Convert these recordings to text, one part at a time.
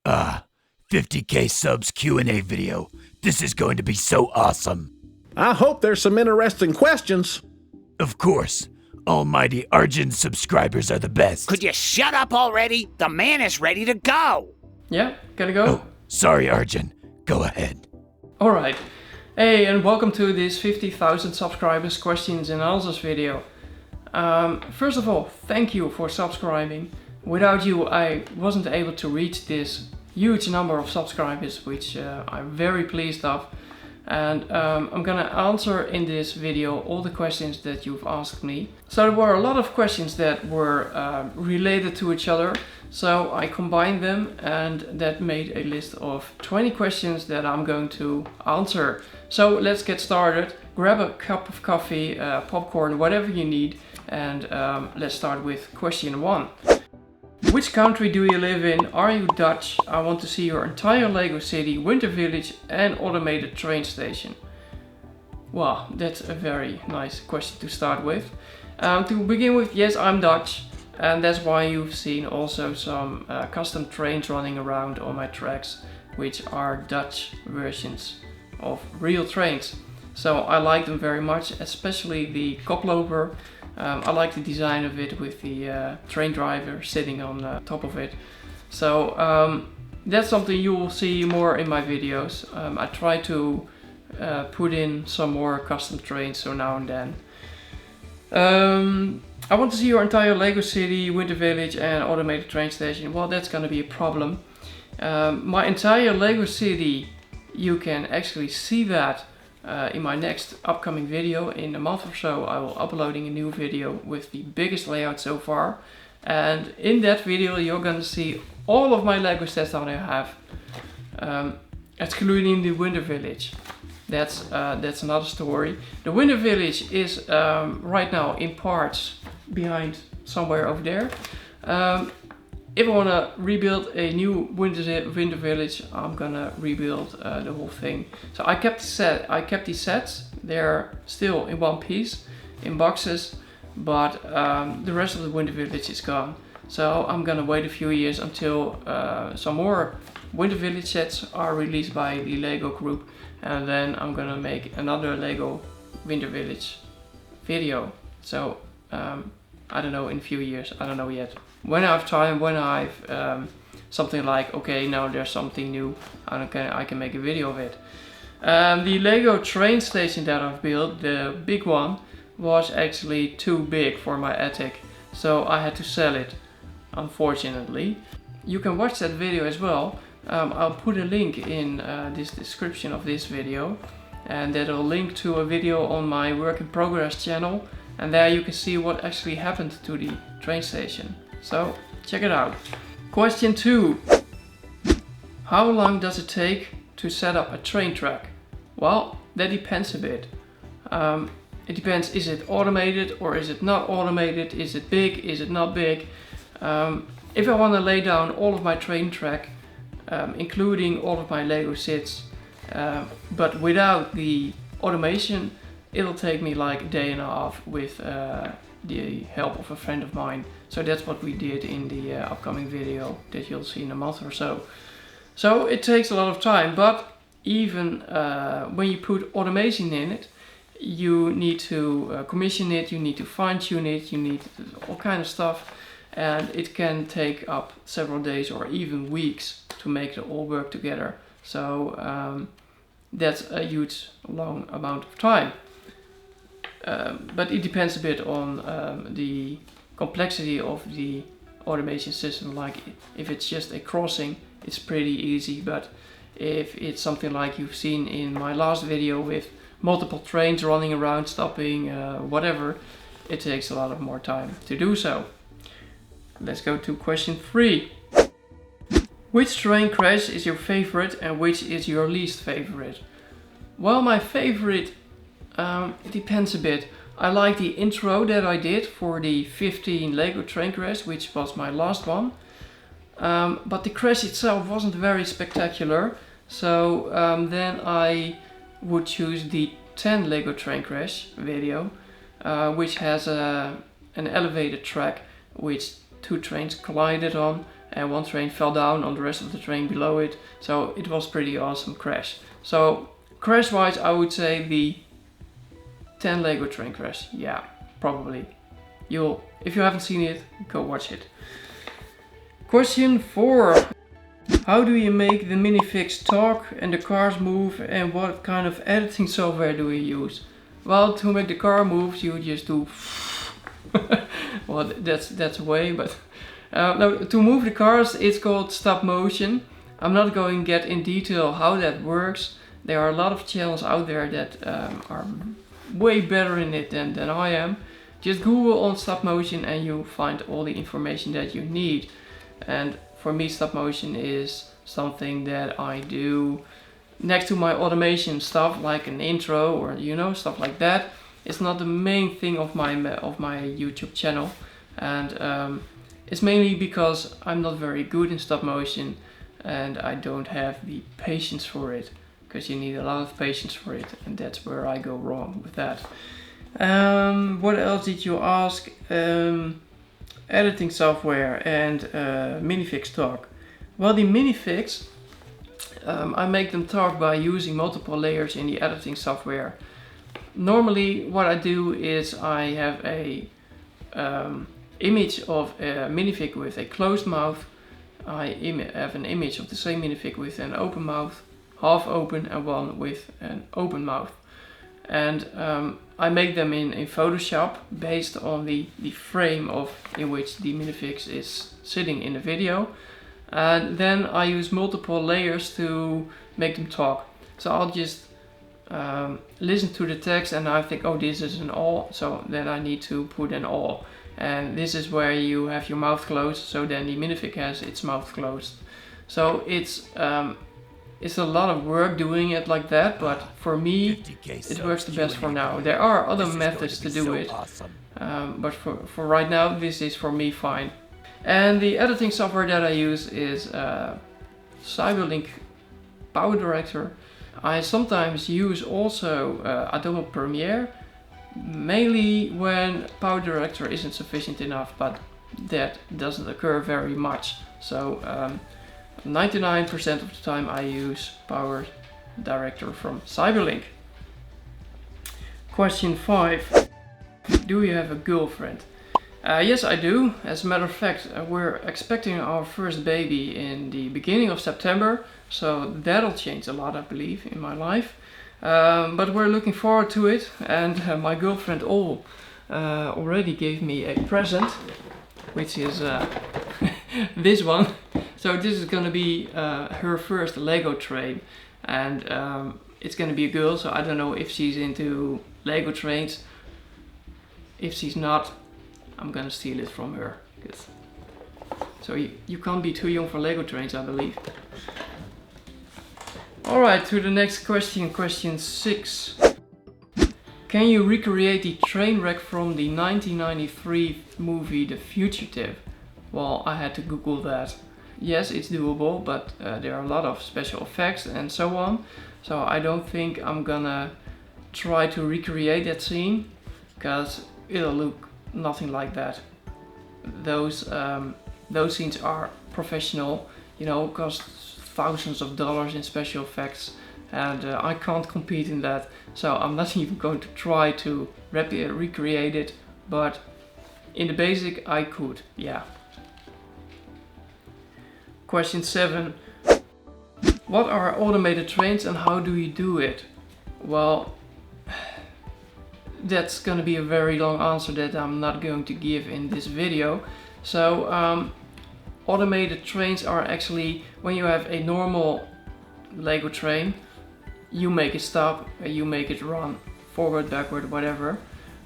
50k subs Q&A video. This is going to be so awesome. I hope there's some interesting questions. Of course. AlmightyArjen subscribers are the best. Could you shut up already? The man is ready to go. Yeah, gotta go. Oh, sorry, Arjen. Go ahead. Alright. Hey, and welcome to this 50,000 subscribers questions and answers video. First of all, thank you for subscribing. Without you, I wasn't able to reach this huge number of subscribers, which I'm very pleased of. And I'm gonna answer in this video all the questions that you've asked me. So there were a lot of questions that were related to each other, so I combined them and that made a list of 20 questions that I'm going to answer. So let's get started. Grab a cup of coffee, popcorn, whatever you need, and let's start with question 1. Which country do you live in? Are you Dutch? I want to see your entire Lego city, winter village and automated train station. Wow, that's a very nice question to start with. To begin with, yes, I'm Dutch, and that's why you've seen also some custom trains running around on my tracks, which are Dutch versions of real trains. So I like them very much, especially the koploper. I like the design of it with the train driver sitting on top of it. So that's something you will see more in my videos. I try to put in some more custom trains so now and then. I want to see your entire Lego city, winter village and automated train station. Well, that's gonna be a problem. My entire Lego city, you can actually see that in my next upcoming video. In a month or so I will uploading a new video with the biggest layout so far, and in that video you're gonna see all of my Lego sets that I have, excluding the winter village. That's another story. The winter village is right now in parts behind somewhere over there. If I want to rebuild a new winter village, I'm gonna rebuild the whole thing. So I kept these sets. They're still in one piece, in boxes, but the rest of the winter village is gone. So I'm gonna wait a few years until some more winter village sets are released by the Lego group, and then I'm gonna make another Lego winter village video. So I don't know, in a few years, I don't know yet. When I have time, when I've something like, okay, now there's something new, I can make a video of it. The Lego train station that I've built, the big one, was actually too big for my attic, so I had to sell it, unfortunately. You can watch that video as well. I'll put a link in this description of this video, and that'll link to a video on my work in progress channel, and there you can see what actually happened to the train station. So check it out. Question 2. How long does it take to set up a train track? Well, that depends a bit. It depends, is it automated or is it not automated? Is it big? Is it not big? If I want to lay down all of my train track, including all of my Lego sets, but without the automation, it'll take me like a day and a half with the help of a friend of mine. So that's what we did in the upcoming video that you'll see in a month or so. So it takes a lot of time, but even when you put automation in it, you need to commission it, you need to fine-tune it, you need all kind of stuff, and it can take up several days or even weeks to make it all work together. So that's a huge, long amount of time. But it depends a bit on the complexity of the automation system. Like if it's just a crossing, it's pretty easy, but if it's something like you've seen in my last video with multiple trains running around, stopping, whatever, it takes a lot of more time to do so. Let's go to question 3. Which train crash is your favorite and which is your least favorite? Well, my favorite, it depends a bit. I like the intro that I did for the 15 Lego train crash, which was my last one. But the crash itself wasn't very spectacular. So then I would choose the 10 Lego train crash video, which has an elevated track which 2 trains collided on, and one train fell down on the rest of the train below it. So it was pretty awesome crash. So crash wise, I would say the 10 Lego train crash. Yeah, probably. If you haven't seen it, go watch it. Question 4. How do you make the Minifix talk and the cars move, and what kind of editing software do you use? Well, to make the car move, you just do well, that's a way, but no, to move the cars, it's called stop motion. I'm not going to get in detail how that works. There are a lot of channels out there that are way better in it than I am. Just Google on stop motion and you'll find all the information that you need. And for me, stop motion is something that I do next to my automation stuff, like an intro or stuff like that. It's not the main thing of my YouTube channel, and it's mainly because I'm not very good in stop motion and I don't have the patience for it, because you need a lot of patience for it, and that's where I go wrong with that. What else did you ask? Editing software and Minifix talk. Well, the Minifix, I make them talk by using multiple layers in the editing software. Normally what I do is I have a image of a minifig with a closed mouth. I have an image of the same minifig with an open mouth, half open, and one with an open mouth. And I make them in Photoshop based on the frame in which the minifix is sitting in the video. And then I use multiple layers to make them talk. So I'll just listen to the text and I think, oh, this is an all, so then I need to put an all. And this is where you have your mouth closed, so then the minifig has its mouth closed. So it's a lot of work doing it like that, but for me it works the best for now. There are other methods to do it, but for right now this is for me fine. And the editing software that I use is Cyberlink Power Director. I sometimes use also Adobe Premiere, mainly when Power Director isn't sufficient enough, but that doesn't occur very much. So 99% of the time I use Power Director from Cyberlink. Question 5. Do you have a girlfriend? Yes, I do. As a matter of fact, we're expecting our first baby in the beginning of September, so that'll change a lot, I believe, in my life. But we're looking forward to it, and my girlfriend already gave me a present, which is this one. So this is gonna be her first Lego train, and it's gonna be a girl, so I don't know if she's into Lego trains. If she's not, I'm gonna steal it from her. So you can't be too young for Lego trains, I believe. Alright, to the next question, question 6. Can you recreate the train wreck from the 1993 movie The Fugitive? Well, I had to Google that. Yes, it's doable, but there are a lot of special effects and so on. So I don't think I'm gonna try to recreate that scene, because it'll look nothing like that. Those scenes are professional, cost thousands of dollars in special effects, and I can't compete in that. So I'm not even going to try to recreate it, but in the basic I could, yeah. Question 7. What are automated trains and how do you do it? Well, that's gonna be a very long answer that I'm not going to give in this video. So automated trains are actually when you have a normal Lego train, you make it stop, you make it run forward, backward, whatever.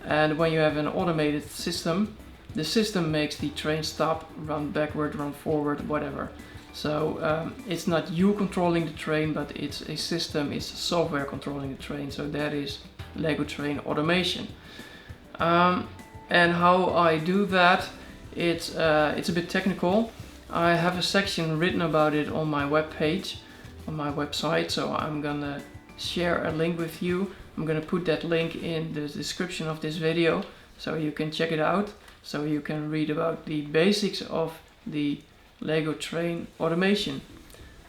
And when you have an automated system, the system makes the train stop, run backward, run forward, whatever. So it's not you controlling the train, but it's a system, it's software controlling the train. So that is Lego train automation. And how I do that, it's a bit technical. I have a section written about it on my webpage, on my website, so I'm gonna share a link with you. I'm gonna put that link in the description of this video so you can check it out, so you can read about the basics of the Lego train automation.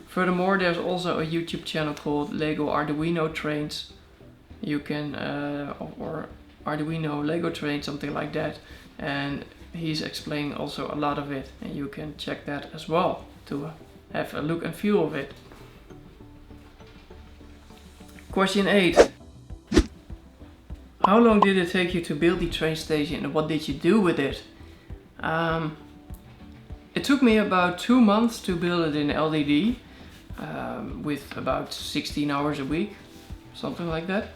Furthermore, there's also a YouTube channel called Lego Arduino Trains. You can, or Arduino Lego Train, something like that. And he's explaining also a lot of it, and you can check that as well to have a look and feel of it. Question 8. How long did it take you to build the train station and what did you do with it? It took me about 2 months to build it in LDD, with about 16 hours a week, something like that.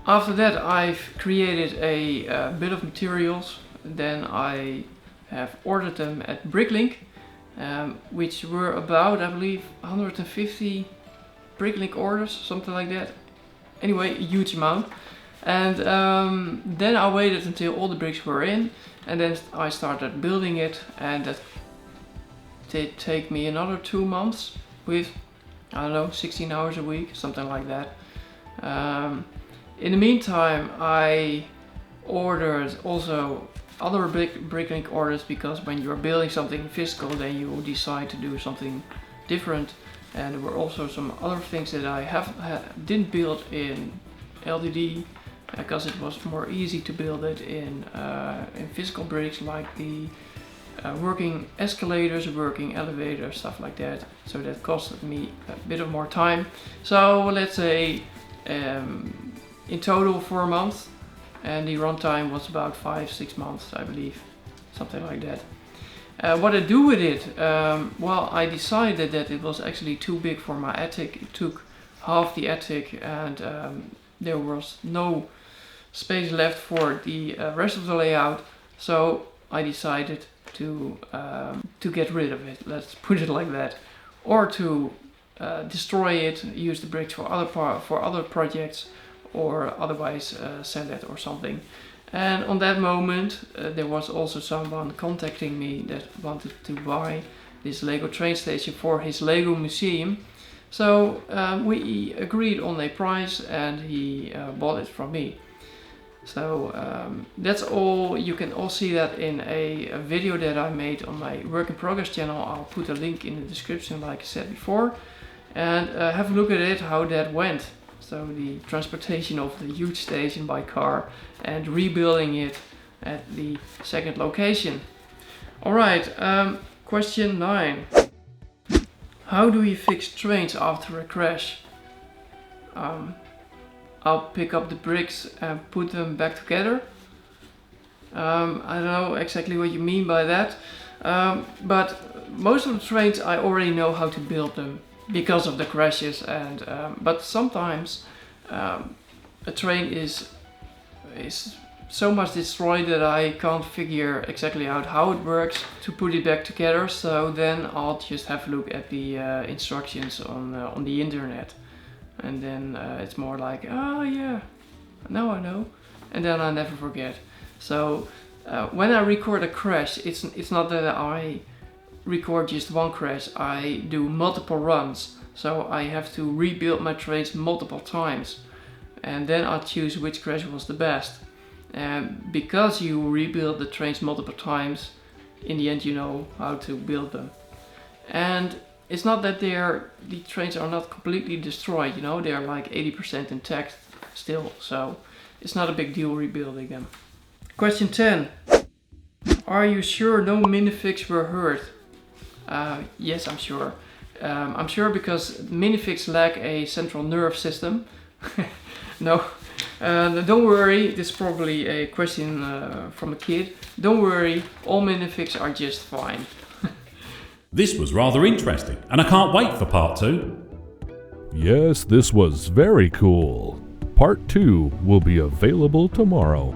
After that I've created a bit of materials, then I have ordered them at Bricklink, which were about, I believe, 150 Bricklink orders, something like that. Anyway, a huge amount. And then I waited until all the bricks were in, and then I started building it, and that did take me another 2 months with, I don't know, 16 hours a week, something like that. In the meantime, I ordered also other Bricklink orders, because when you're building something physical, then you decide to do something different. And there were also some other things that I didn't build in LDD, because it was more easy to build it in physical bricks, like the working escalators, working elevators, stuff like that. So that costed me a bit of more time. So let's say in total 4 months, and the runtime was about 5-6 months, I believe, something like that. What I do with it? Well, I decided that it was actually too big for my attic. It took half the attic, and there was no space left for the rest of the layout. So I decided to get rid of it. Let's put it like that, or to destroy it, use the bricks for other projects, or otherwise sell it or something. And on that moment there was also someone contacting me that wanted to buy this Lego train station for his Lego museum. So we agreed on a price, and he bought it from me. So that's all. You can all see that in a video that I made on my work in progress channel. I'll put a link in the description, like I said before, and have a look at it, how that went. So the transportation of the huge station by car and rebuilding it at the second location. Alright, question 9. How do you fix trains after a crash? I'll pick up the bricks and put them back together. I don't know exactly what you mean by that, but most of the trains I already know how to build them, because of the crashes, and but sometimes a train is so much destroyed that I can't figure exactly out how it works to put it back together. So then I'll just have a look at the instructions on the internet, and then it's more like, oh yeah, now I know, and then I never forget. So when I record a crash, it's not that I record just one crash. I do multiple runs, so I have to rebuild my trains multiple times, and then I'll choose which crash was the best. And because you rebuild the trains multiple times, in the end you know how to build them. And it's not that the trains are not completely destroyed, you know, they are like 80% intact still, so it's not a big deal rebuilding them. Question 10. Are you sure no Minifix were hurt? Yes, I'm sure. I'm sure because Minifix lack a central nerve system. No, don't worry, this is probably a question from a kid. Don't worry, all Minifix are just fine. This was rather interesting, and I can't wait for part 2. Yes, this was very cool. Part 2 will be available tomorrow.